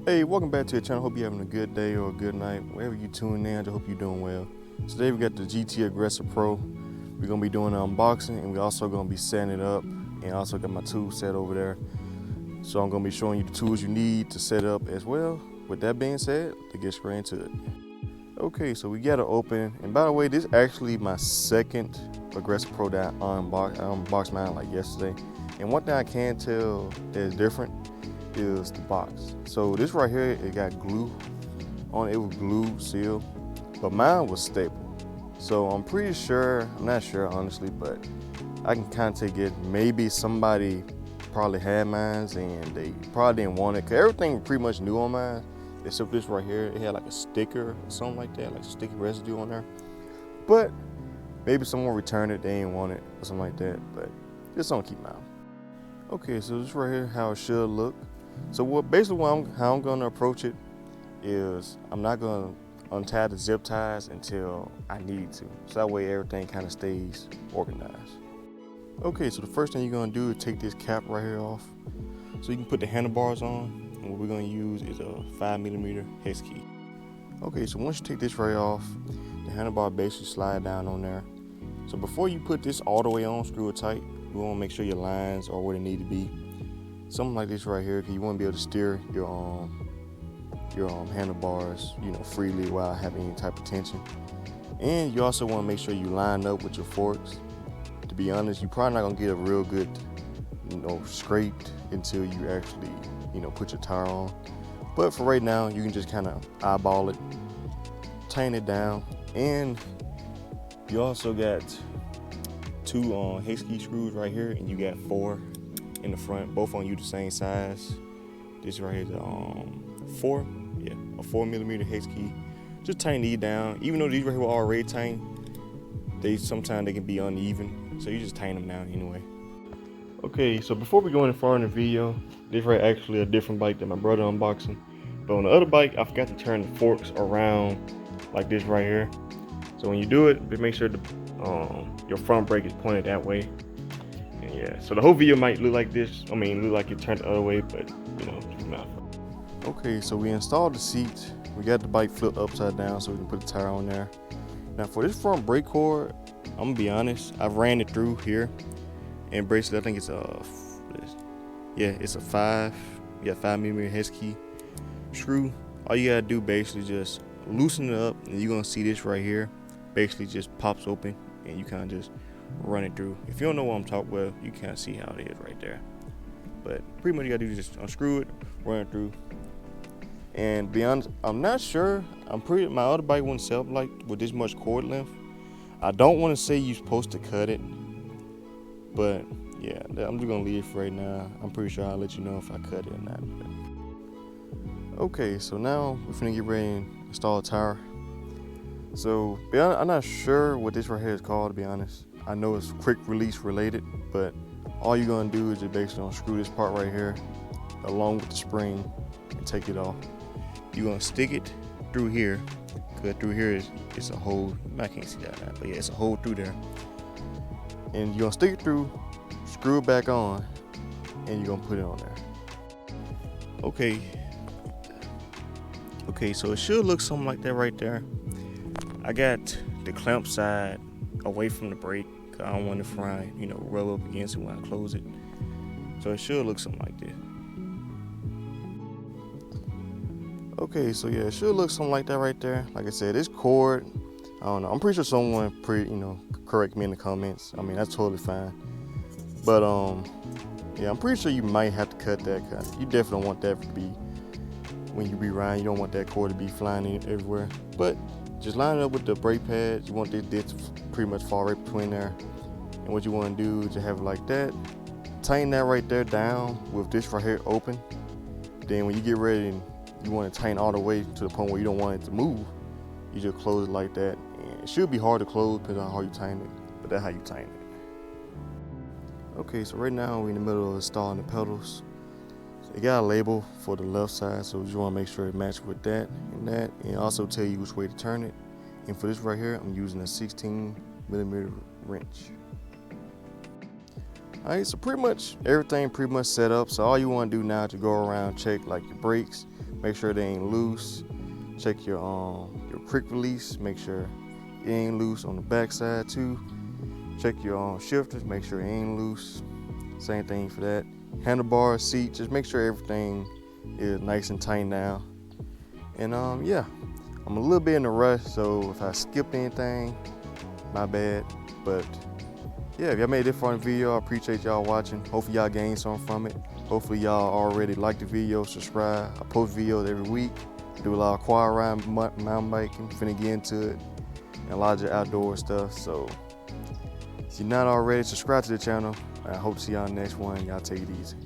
Hey, welcome back to the channel. Hope you're having a good day or a good night. Wherever you tune in, I hope you're doing well. Today we got the GT Aggressor Pro. We're gonna be doing an unboxing, and we're also gonna be setting it up. And I also got my tool set over there. So I'm gonna be showing you the tools you need to set up as well. With that being said, let's get straight into it. Okay, so we got it open. And by the way, this is actually my second Aggressor Pro that I unboxed mine like yesterday. And one thing I can tell that's different is the box. So this right here, it got glue on it. It was glue sealed, but mine was staple. So I'm pretty sure, I'm not sure honestly, but I can kind of take it. Maybe somebody probably had mine and they probably didn't want it, because everything pretty much new on mine except this right here. It had like a sticker or something like that, like sticky residue on there. But maybe someone returned it, they didn't want it or something like that, but just don't keep mine. Okay, so this right here, how it should look. So how I'm gonna approach it is I'm not gonna untie the zip ties until I need to. So that way everything kind of stays organized. Okay, so the first thing you're gonna do is take this cap right here off. So you can put the handlebars on, and what we're gonna use is a 5mm hex key. Okay, so once you take this right off, the handlebar basically slide down on there. So before you put this all the way on, screw it tight. You wanna make sure your lines are where they need to be. Something like this right here, because you want to be able to steer your handlebars, freely without having any type of tension. And you also want to make sure you line up with your forks. To be honest, you're probably not gonna get a real good, scraped until you actually, put your tire on. But for right now, you can just kind of eyeball it, tighten it down, and you also got two hex key screws right here, and you got 4 in the front, both on you the same size. This right here is a 4mm hex key. Just tighten these down. Even though these right here were already tight, sometimes they can be uneven, so you just tighten them down anyway. Okay, so before we go any far in the video, this right actually a different bike that my brother unboxing. But on the other bike, I forgot to turn the forks around like this right here. So when you do it, make sure your front brake is pointed that way. Yeah, so the whole video might look like this. Look like it turned the other way, but not. Okay, so we installed the seat. We got the bike flipped upside down so we can put the tire on there. Now for this front brake cord, I'm gonna be honest, I've ran it through here, and basically I think it's a 5mm hex key screw. All you gotta do basically just loosen it up, and you're gonna see this right here basically just pops open, and you kind of just run it through. If you don't know what I'm talking about, you can't see how it is right there. But pretty much you gotta do is just unscrew it, run it through. And be honest, I'm not sure. My other bike wouldn't sell like with this much cord length. I don't want to say you're supposed to cut it, but yeah, I'm just gonna leave it for right now. I'm pretty sure I'll let you know if I cut it or not. Okay, so now we're finna get ready and install a tire. So be honest, I'm not sure what this right here is called, to be honest. I know it's quick release related, but all you're gonna do is just basically unscrew this part right here along with the spring and take it off. You're gonna stick it through here, because through here it's a hole. I can't see that now, but yeah, it's a hole through there. And you're gonna stick it through, screw it back on, and you're gonna put it on there. Okay, so it should look something like that right there. I got the clamp side away from the brake, cause I don't want the front, rub up against it when I close it. So it should look something like this. Okay, so yeah, it should look something like that right there. Like I said, this cord, I don't know. I'm pretty sure someone correct me in the comments. That's totally fine. But yeah, I'm pretty sure you might have to cut that, cause you definitely don't want that to be, when you be riding, you don't want that cord to be flying everywhere. But just line it up with the brake pads. You want this ditch pretty much fall right between there. And what you want to do is just have it like that. Tighten that right there down with this right here open. Then when you get ready and you want to tighten all the way to the point where you don't want it to move, you just close it like that. And it should be hard to close depending on how you tighten it, but that's how you tighten it. Okay, so right now we're in the middle of installing the pedals. It got a label for the left side, so you want to make sure it matches with that, and also tell you which way to turn it. And for this right here, I'm using a 16mm wrench. All right, so pretty much everything set up. So all you want to do now is to go around, check like your brakes, make sure they ain't loose. Check your quick release, make sure it ain't loose on the back side too. Check your shifters, make sure it ain't loose. Same thing for that. Handlebar, seat, just make sure everything is nice and tight now. And yeah, I'm a little bit in a rush, so if I skipped anything, my bad. But yeah, if y'all made it far in the video, I appreciate y'all watching. Hopefully y'all gained something from it. Hopefully y'all already like the video, subscribe. I post videos every week. Do a lot of quad ride, mountain biking, finna get into it, and a lot of outdoor stuff. So if you're not already, subscribe to the channel. I hope to see y'all next one. Y'all take it easy.